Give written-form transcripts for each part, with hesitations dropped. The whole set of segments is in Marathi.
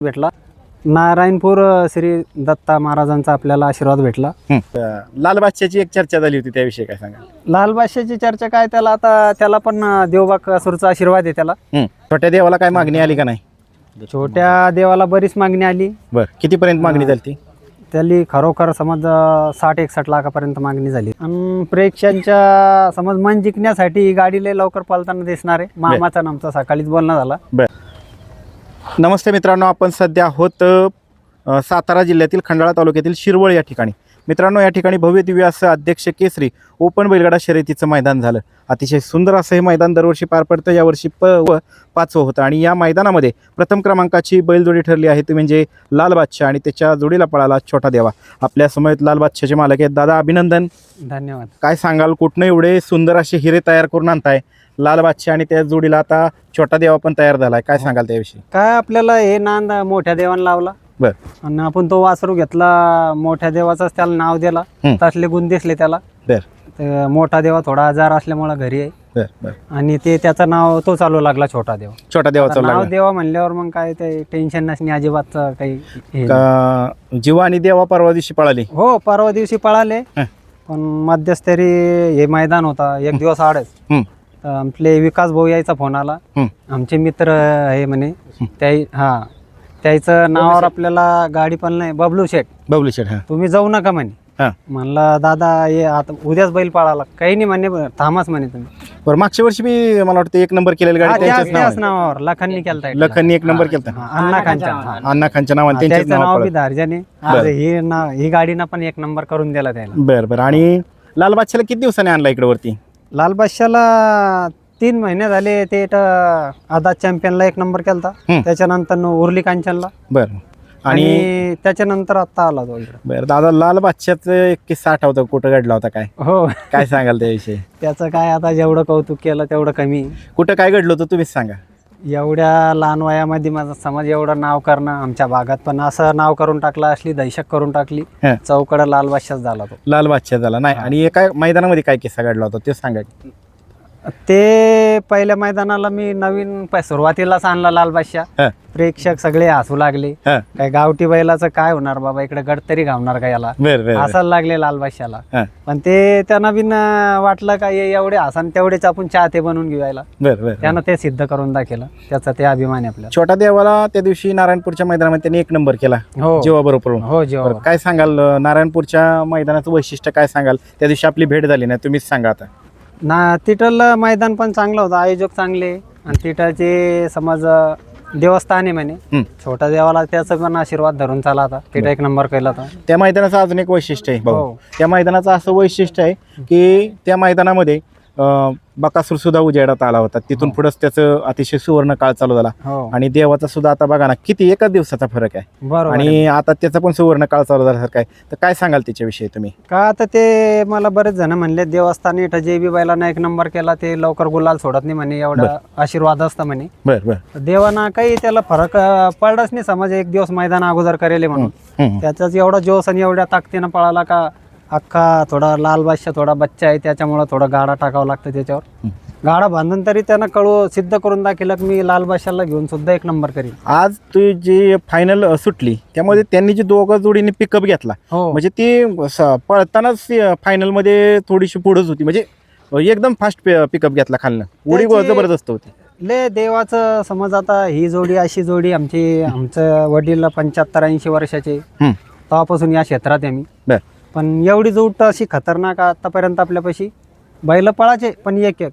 भेटला नारायणपूर श्री दत्ता महाराजांचा आपल्याला आशीर्वाद भेटला। लाल बादशाहची एक चर्चा झाली होती, त्याविषयी काय सांगा? लाल बादशाहची चर्चा काय, त्याला पण देवबाकासूरचा आशीर्वाद आहे त्याला। छोट्या देवाला काय मागणी आली का नाही? छोट्या देवाला बरीच मागणी आली। बर, कितीपर्यंत मागणी झाली ती? त्याली खरोखर समज 60-61 लाखापर्यंत मागणी झाली। आणि प्रेक्षकांच्या समज मन जिंकण्यासाठी ही गाडी लय लवकर पळताना दिसणार आहे। मामाचा नामचा सकाळीच बोलणं झाला। बर, नमस्ते मित्रांनो, आपण सध्या आहोत सातारा जिल्ह्यातील खंडाळा तालुक्यातील शिरवळ या ठिकाणी। मित्रांनो, या ठिकाणी भव्य दिव्य असं अध्यक्ष केसरी ओपन बैलगाडा शर्यतीचं मैदान झालं। अतिशय सुंदर असं हे मैदान दरवर्षी पार पडतं। यावर्षी 5वं होतं आणि या मैदानामध्ये प्रथम क्रमांकाची बैलजोडी ठरली आहे ती म्हणजे लाल बादशाह आणि त्याच्या जोडीला पळाला छोटा देवा। आपल्या समवेत लाल बादशाहचे मालक आहेत दादा, अभिनंदन। धन्यवाद। काय सांगाल, कुठनं एवढे सुंदर असे हिरे तयार करून आणताय? लाल बादशाह आणि त्या जोडीला आता छोटा देवा पण तयार झालाय, काय सांगाल त्याविषयी? काय आपल्याला हे नांद मोठ्या देवानं लावला। बर, आणि आपण तो वासरू घेतला, मोठ्या देवाचाच त्याला नाव दिला। तसले गुण दिसले त्याला। बर, मोठा देवा थोडा आजार असल्यामुळे घरी आहे। बर बर, आणि ते त्याचं नाव तो चालू लागला छोटा देवा। छोटा देवाचं नाव लागलं देवा म्हणल्यावर मग काय ते टेन्शन नसणे अजिबात काही हे नाही। का जीवा आणि देवा परवा दिवशी पळाली? हो, परवा दिवशी पळाले, पण मध्यस्तरी हे मैदान होता एक दिवस आडच। तर आपले विकास भाऊ यायचा फोन आला, आमचे मित्र हे म्हणे त्याचं नावावर आपल्याला गाडी पण नाही, बबलू शेठ तुम्ही जाऊ नका म्हणे। म्हणलं दादा ये आता उद्याच बैल पाळाला, काही नाही म्हणे, थांबाच म्हणे तुम्ही। बरं, मागच्या वर्षी मी मला वाटतं 1 नंबर केलेली गाडी त्याच नावावर लखननी केलता। लखननी 1 नंबर केलता, अण्णा खानच्या नावाने त्यांचं नाव बी धारजाने। ही गाडीनं पण 1 नंबर करून दिला त्याला। बरं बरं, आणि लाल बादशाहला किती दिवसांनी आणला इकडे वरती? लाल बादशाहला 3 महिने झाले। ते आदात चॅम्पियनला 1 नंबर केलता, त्याच्यानंतर उर्ली कांचनला। बरं, आणि त्याच्यानंतर आता आला तो इकडे। बरं दादा, लाल बादशाहचं एक किस्सा आठवतं, कुठं घडला होता काय? हो, काय सांगाल त्याविषयी? त्याचं काय आता जेवढं कौतुक केलं तेवढं कमी। कुठं काय घडलं होतं तुम्हीच सांगा। एवढ्या लहान वयामध्ये माझा समाज एवढं नाव करणं, आमच्या भागात पण असं नाव करून टाकलं, असली दहशत करून टाकली, चौकडं लाल बादशाह झाला तो। लाल बादशाह झाला नाही, आणि एका मैदानामध्ये काय किस्सा घडला होता ते सांगा। ते पहिल्या मैदानाला मी नवीन सुरुवातीलाच आणला लाल बादशाह। प्रेक्षक सगळे हसू लागले, काय गावठी बैलाचं काय होणार बाबा, इकडे गड तरी घावणार का याला, हसायला लागले लाल बादशाहला। पण ते त्यांना बिन वाटलं का एवढे हसन तेवढेच आपण चाहते बनवून घेऊयाला। त्यानं ते सिद्ध करून दाखवलं, त्याचा ते अभिमान आहे आपल्याला। छोटा देवाला त्या दिवशी नारायणपूरच्या मैदानामध्ये त्यांनी 1 नंबर केला जेव्हा बरोबर। हो, जेव्हा। काय सांगाल नारायणपूरच्या मैदानाचं वैशिष्ट्य काय सांगाल? त्या दिवशी आपली भेट झाली नाही, तुम्हीच सांगा आता ना। तिथलं मैदान पण चांगलं होतं, आयोजक चांगले, आणि तिथलचे समज देवस्थान आहे म्हणे छोटा देवाला, त्याचा पण आशीर्वाद धरून चाला आता। तिथं 1 नंबर केला होता। त्या मैदानाचं अजून एक वैशिष्ट्य आहे भाऊ, त्या मैदानाचं असं वैशिष्ट्य आहे की त्या मैदानामध्ये बकासूर सुद्धा उजेडात आला होता। तिथून पुढेच त्याचं अतिशय सुवर्ण काळ चालू झाला। आणि देवाचा सुद्धा आता बघा ना किती एकाच दिवसाचा फरक आहे, आणि आता त्याचा पण सुवर्ण काळ चालू झाल्यासारखं आहे। तर काय सांगाल त्याच्याविषयी तुम्ही? का आता ते मला बरेच जण म्हणले, देवस्थानी इथं जे बी बैलांना 1 नंबर केला ते लवकर गुलाल सोडत नाही म्हणे, एवढा आशीर्वाद असतं म्हणे। देवाना काही त्याला फरक पडलाच नाही, समज 1 दिवस मैदान अगोदर करेल म्हणून त्याचाच एवढा जोश आणि एवढ्या ताकदीनं पळाला का अख्खा। थोडा लाल बादशाह थोडा बच्चा आहे, त्याच्यामुळे थोडा गाडा टाकावा लागतं त्याच्यावर। गाडा बांधून तरी त्यानं सिद्ध करून दाखवलं की मी लाल बादशाहला घेऊन सुद्धा 1 नंबर करीन। आज ती जी फायनल सुटली त्यामध्ये त्यांनी जी दोघं जोडीने पिकअप घेतला, म्हणजे ती पळतानाच फायनल मध्ये थोडीशी पुढेच होती, म्हणजे एकदम फास्ट पिकअप घेतला खालनं, उडी जबरदस्त होती। ले देवाचं समज आता ही जोडी अशी जोडी आमचं वडील 75-80 वर्षाचे, तेव्हापासून या क्षेत्रात आहे मी। पण एवढी जोड अशी खतरनाक आतापर्यंत आपल्यापाशी बैल पळाचे, पण एक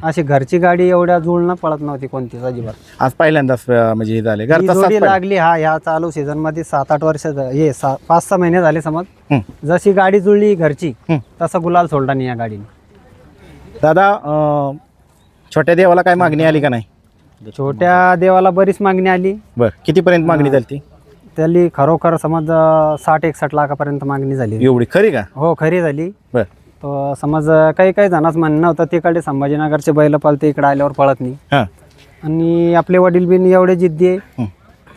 अशी घरची गाडी एवढ्या जुळणं पळत नव्हती कोणतीच अजिबात। आज पहिल्यांदाच म्हणजे हे झाले जोडी लागली। ह्या चालू सीझन मध्ये 7-8 वर्ष, हे 5-6 महिने झाले समज। जशी गाडी जुळली घरची तसा गुलाल सोडला नाही या गाडीने। दादा, छोट्या देवाला काय मागणी आली का नाही? छोट्या देवाला बरीच मागणी आली। बरं, कितीपर्यंत मागणी झाली ती? त्याली खरोखर समज 60-61 लाखापर्यंत मागणी झाली। एवढी खरी का? हो, खरी झाली। तो समज काही जणांच म्हणणं होतं तिकडे संभाजीनगरचे बैल पळते, इकडे आल्यावर पळत नाही। आणि आपले वडील बिन एवढे जिद्दी आहे,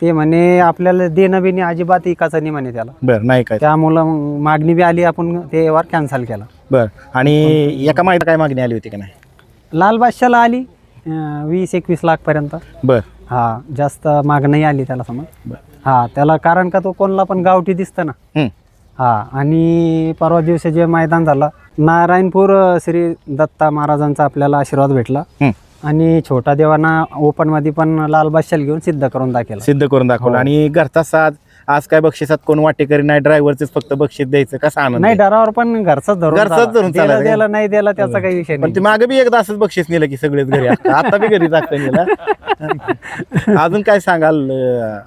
ते म्हणे आपल्याला देणं बिनी अजिबात इकाचं नाही म्हणे त्याला। बरं, नाही काय त्यामुळं मागणी बी आली, आपण ते वर कॅन्सल केला। बरं, आणि एका माहिती काय मागणी आली होती का नाही? लाल बादशाहला आली 20-21 लाख पर्यंत। बरं, जास्त मागणी आली त्याला समज। हा त्याला कारण का तो कोणला पण गावठी दिसतं ना. हं. हा आणि परवा दिवशी जे मैदान झालं नारायणपूर श्री दत्ता महाराजांचा आपल्याला आशीर्वाद भेटला हं. आणि छोटा देवाना ओपन मध्ये पण लाल बादशाल घेऊन सिद्ध करून दाखवला. सिद्ध करून दाखवलं. हो. आणि घरचा साज आज काय बक्षिसात कोण वाटेकरी नाही, ड्रायव्हरच फक्त बक्षीस द्यायचं, कसा आनंद नाही आहे? डरावर पण घरचाच धरून घरचाच चाला. धरून दिला चालायचं. दिला नाही दिला त्याचा काही विषय पण नाही. ते मागे बी एकदा असंच बक्षीस नेलं की सगळेच घरी आता बी घरी टाकतं नेलं. अजून काय सांगाल?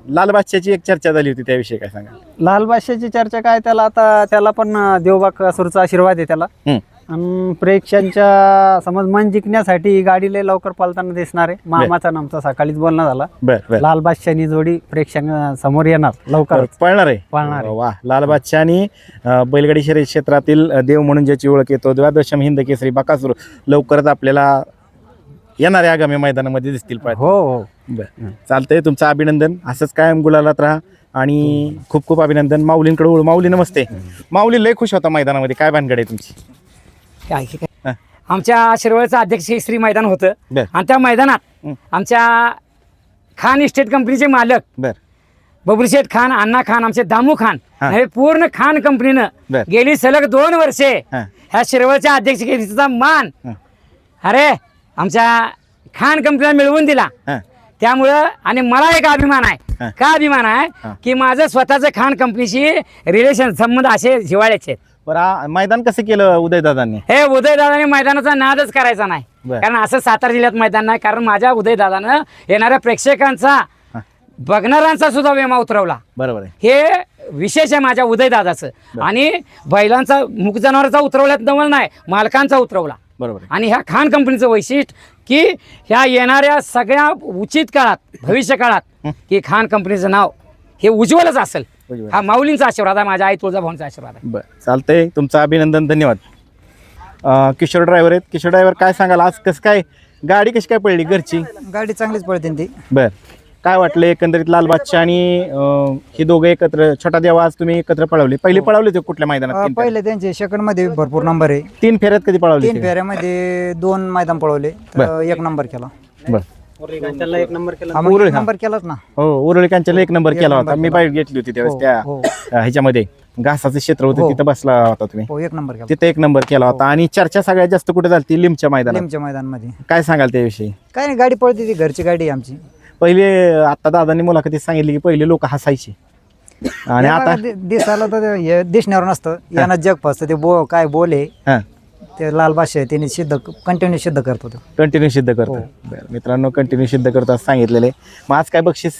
लाल बादशाची एक चर्चा झाली होती, त्याविषयी काय सांगाल? लाल बादशाची चर्चा काय, त्याला आता त्याला पण देवबाकासूरचा आशीर्वाद आहे त्याला. हं. आणि प्रेक्षकांच्या समज मन जिंकण्यासाठी ही गाडी लय लवकर पळताना दिसणार आहे. मामाचा नामचा सकाळीच बोलणं झाला. बर लाल बादशाहनी जोडी प्रेक्षकांना समोर येणार लवकर पळणार आहे. पळणार आहे. वा, लाल बादशाह आणि बैलगाडी शर्यत क्षेत्रातील देव म्हणून ज्याची ओळख येतो, द्वादशम हिंद केसरी बकासूर लवकरच आपल्याला येणाऱ्या आगामी मैदानामध्ये दिसतील. हो हो बर, चालतंय. तुमचं अभिनंदन, असंच कायम गुलालात राहा आणि खूप खूप अभिनंदन. माऊलींकडे वळू. माऊली नमस्ते. माऊली लय खुश होता मैदानामध्ये, काय भानगड आहे तुमची? काय आमच्या शिरवळचं अध्यक्ष श्री मैदान होतं बर. आणि त्या मैदानात आमच्या खान इस्टेट कंपनीचे मालक बर बबरीशेठ खान, अण्णा खान, आमचे दामू खान, हा. हे पूर्ण खान कंपनीनं बर. गेली सलग 2 वर्षे हा. ह्या शिरवळच्या अध्यक्षतेचा मान हा. अरे आमच्या खान कंपनीला मिळवून दिला. हां त्यामुळं आणि मला एक अभिमान हा. आहे. का अभिमान हा. आहे की माझं स्वतःचं खान कंपनीशी रिलेशन संबंध असे जिव्हाळ्याचे आहेत. बरं, मैदान कसं केलं उदयदादांनी? हे उदयदादाने मैदानाचा नादच करायचा नाही. बर. कारण असं सातारा जिल्ह्यात मैदान नाही. कारण माझ्या उदयदादानं येणाऱ्या प्रेक्षकांचा हा. बघणाऱ्यांचा सुद्धा विमा उतरवला. बरोबर आहे. हे विशेष आहे माझ्या उदयदादाचं. आणि बैलांचा मुख जनावरांचा उतरवल्यात नवल नाही, मालकांचा उतरवला. बरोबर आहे. आणि ह्या खान कंपनीचं वैशिष्ट्य की ह्या येणाऱ्या सगळ्या उचित काळात भविष्य काळात की खान कंपनीचं नाव हे उज्ज्वलच असेल. उज्ज्वल. हा माऊलींचा आशीर्वाद आहे, माझ्या आई तुळजाभवानीचा आशीर्वाद आहे. बरं, चालतंय. तुमचं अभिनंदन, धन्यवाद. किशोर ड्रायव्हर आहेत. किशोर ड्रायव्हर, काय सांगाल आज कसं काय गाडी कशी काय पडली घरची? गाडी चांगलीच पळते ती. बर, काय वाटलं एकंदरीत लाल बादशाह आणि हे दोघं एकत्र, छोटा देवा आज तुम्ही एकत्र पळवले? पहिले पळवले होते कुठल्या मैदानात? तीन पहिले त्यांचे सेकंड मध्ये भरपूर नंबर आहे. फेऱ्यात? 3 फेऱ्यात कधी पळवले? 3 फेऱ्यामध्ये 2 मैदान पळवले तर 1 नंबर केला. बर, त्याला 1 नंबर केला. हा, मग उरुळी, 1 नंबर केलाच ना. हो, उरुळीकांच्याला 1 नंबर एक केला नंबर होता. मी केला. बाईट घेतली होती त्यावेळेस हो, त्या हो. ह्याच्यामध्ये घासाचं क्षेत्र होतं, हो. तिथं बसला होता तुम्ही. हो 1 नंबर केला तिथं 1 नंबर केला होता. आणि चर्चा सगळ्यात जास्त कुठे झाली? लिमच्या मैदानात. लिमच्या मैदानामध्ये काय सांगाल त्याविषयी? काय नाही, गाडी पळते ती घरची गाडी आहे आमची. पहिले आता दादांनी मुलाखतीत सांगितले की पहिले लोक हसायचे आणि आता दिसायला तर हे दिसण्यावर नसतं, यांना जग फसतं. ते काय बोले हां ते लाल बादशाह आहे, त्यांनी सिद्ध कंटिन्यू सिद्ध करतो तो. कंटिन्यू सिद्ध करतो. बरं मित्रांनो, कंटिन्यू सिद्ध करतो असं सांगितलेलं आहे. मग आज काय बक्षीस?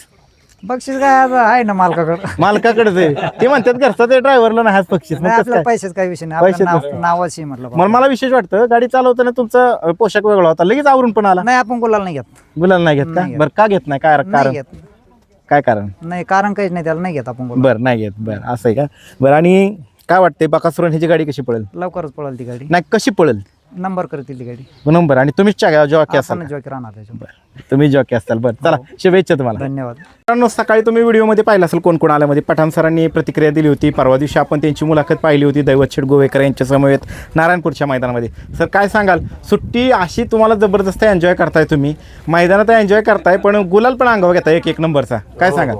बक्षीस काय आता आहे ना मालकाकडं. मालकाकडेच आहे. ते म्हणतात घरचं ते ड्रायव्हरला नाही आज बक्षीस. मग नाही, कसं आपल्या काय? पैशाच काही विषय नाही, पैशाचं आपल्या नावाशी म्हटलं मग मला विशेष वाटतं गाडी चालवताना तुमचा पोशाख वेगळा होता, लगेच आवरून पण आला. नाही, आपण गुलाल नाही घेत. गुलाल नाही घेत का? नाही घेत. बरं, का घेत नाही? काय नाही कारण? घेत. काय कारण? नाही कारण काहीच नाही, त्याला नाही घेत आपण गुलाल. बरं, नाही घेत. बरं, असं आहे का? बरं, आणि काय वाटतंय बकासुरन ह्याची गाडी कशी पळेल? लवकरच पळेल ती गाडी, नाही कशी पळेल? नंबर करतील ती गाडी. नंबर. आणि तुम्हीच जॉकी असाल आपण का? जॉकी राहणार त्याच्यात. बरं, तुम्ही जॉकी असाल. बरं, चला, शुभेच्छा तुम्हाला. धन्यवाद. मित्रांनो, सकाळी तुम्ही व्हिडिओमध्ये पाहिलं असेल कोण कोण आल्यामध्ये पठाण सरांनी प्रतिक्रिया दिली होती. परवा दिवशी आपण त्यांची मुलाखत पाहिली होती दैवत शेठ गोवेकर यांच्या समवेत नारायणपूरच्या मैदानामध्ये. सर काय सांगाल? सुट्टी अशी तुम्हाला जबरदस्त एन्जॉय करताय, तुम्ही मैदानात एन्जॉय करताय, पण गुलाल पण अंगावर घेताय एक नंबरचा. काय सांगाल?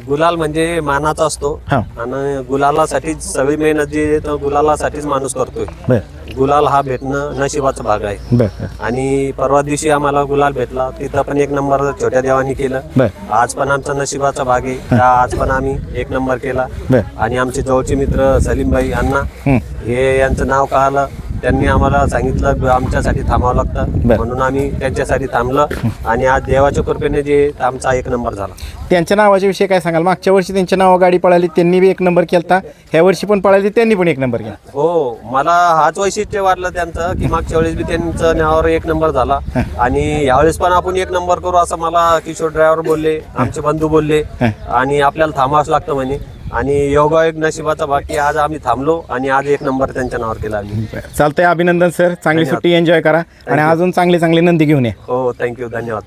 गुलाल म्हणजे मानाचा असतो हां आणि गुलालासाठीच सगळी मेहनत जी आहे तर गुलालासाठीच माणूस करतोय. बरं गुलाल हा भेटणं नशिबाचा भाग आहे. बरं आणि परवा दिवशी आम्हाला गुलाल भेटला, तिथं पण 1 नंबर छोट्या देवानी केलं. बरं आज पण आमचा नशिबाचा भाग आहे का आज पण आम्ही 1 नंबर केला. बरं आणि आमचे जवळचे मित्र सलीमभाई अण्णा हं. हे यांचं नाव कळालं, त्यांनी आम्हाला सांगितलं आमच्यासाठी थांबावं लागतं, बरं. म्हणून आम्ही त्यांच्यासाठी थांबलं आणि आज देवाच्या कृपेने जे आमचा 1 नंबर झाला. त्यांच्या नावाच्या विषयी काय सांगाल? मागच्या वर्षी त्यांच्या नाव गाडी पळाली, त्यांनी बी 1 नंबर केला. ह्या वर्षी पण पळाली, त्यांनी पण 1 नंबर केला. हो, मला हाच वैशिष्ट्य वाटलं त्यांचं की मागच्या वेळेस बी त्यांचं नावावर 1 नंबर झाला आणि यावेळेस पण आपण 1 नंबर करू असं मला किशोर ड्रायव्हर बोलले, आमचे बंधू बोलले आणि आपल्याला थांबावंच लागतं म्हणे. आणि योगा एक नशिबाचा बाकी आज आम्ही थांबलो आणि आज 1 नंबर त्यांच्या नावावर केला आम्ही. चालतंय, अभिनंदन सर. चांगली धन्यवाद. सुट्टी एन्जॉय करा आणि अजून चांगले चांगले नंदी घेऊन या. हो, थँक्यू, धन्यवाद.